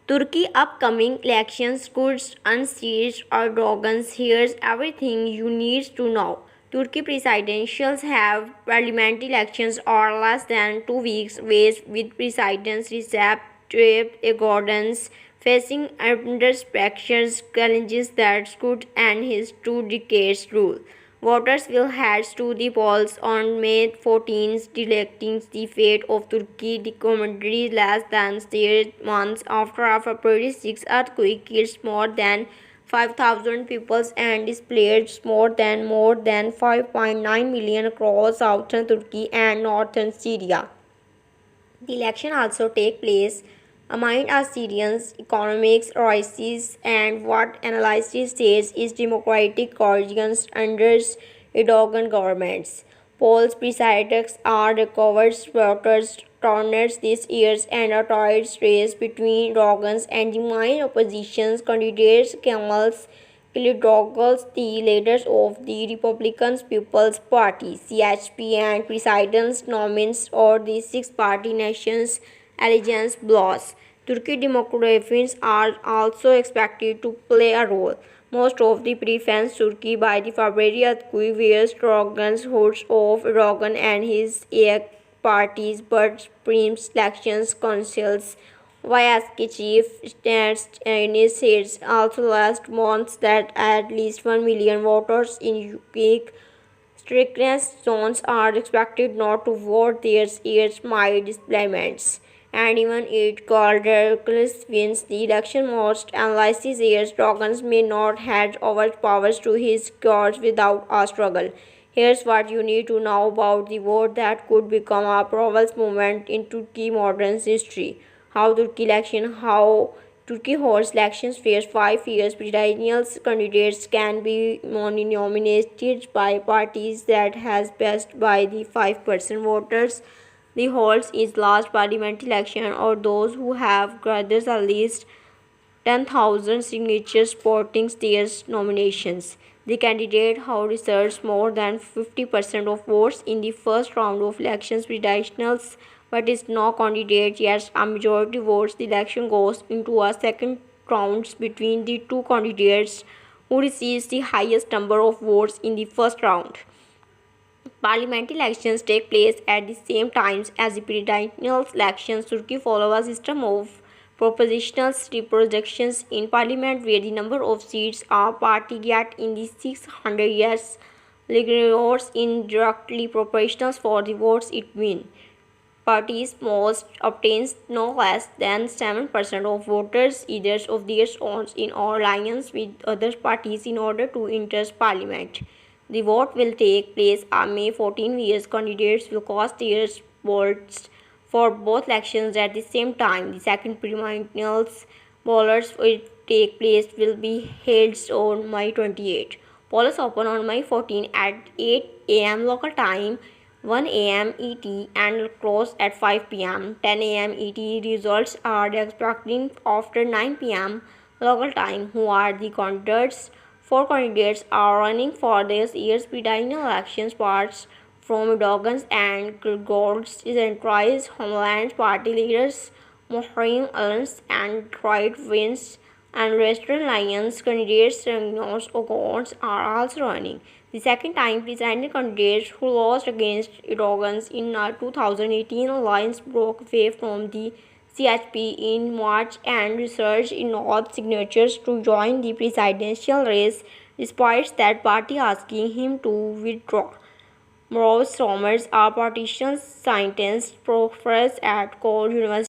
Turkey upcoming elections could unseat Erdogan. Here's everything you need to know. Turkey presidentials have parliamentary elections are less than 2 weeks away, with President Recep Tayyip Erdogan facing unexpected challenges that could end his 2 decades rule. Voters will head to the polls on May 14th, electing the fate of Turkey. The commentary less than 6 months after a February 6 earthquake killed more than 5,000 people and displaced more than 5.9 million across southern Turkey and northern Syria. The election also take place amid a Syrian's economic crisis and what analysis says is democratic coalitions under Erdogan governments. Polls predicts are recovered voters turnouts this year and a tight race between Erdogan and the main opposition candidates Kemal Kılıçdaroğlu, the leaders of the Republican People's Party (CHP) and President nominees or the six-party Nations Alliance blocs. Turkey demographics are also expected to play a role. Most of the preference Turkey by the February earthquake were Erdogan's hordes of Erdogan and his parties, but Supreme Elections Council's YSK chief Ernest says also last month that at least 1 million voters in unique strictness zones are expected not to vote their ears my displacements. And even if Caldericus wins the election, most analysis says Dragons may not hand over powers to his cause without a struggle. Here's what you need to know about the vote that could become a pivotal moment in Turkey modern history. How Turkey holds elections for 5 years. Presidential candidates can be nominated by parties that has passed by the 5% voters. The holds is last parliamentary election or those who have gathered at least 10,000 signatures supporting their nominations. The candidate who received more than 50% of votes in the first round of elections presidentials but is no candidate yet a majority votes, the election goes into a second round between the two candidates who receives the highest number of votes in the first round. Parliamentary elections take place at the same time as the presidential elections. Turkey follows a system of proportional representations in parliament where the number of seats a party gets in the 600 years legislators in directly proportional for the votes it wins. Parties must obtain no less than 7% of voters, either of their own in or alliance with other parties in order to enter parliament. The vote will take place on May 14, where candidates will cast their votes for both elections at the same time. The second presidential ballots will take place will be held on May 28. Polls open on May 14 at 8 a.m. local time, 1 a.m. ET and close at 5 p.m. 10 a.m. ET. Results are expected after 9 p.m. local time. Who are the candidates? 4 candidates are running for this year's presidential elections. Parts from Erdogan's and Kılıçdaroğlu's centralized Homeland Party leaders Muharrem Alliance and right wings and Western Alliance candidates Rengnos Ogons are also running. The second time presidential candidate who lost against Erdogan in 2018 alliance broke away from the CHP in March and resurged in North signatures to join the presidential race despite that party asking him to withdraw. Morose Somers, a politician scientist professor at Cole University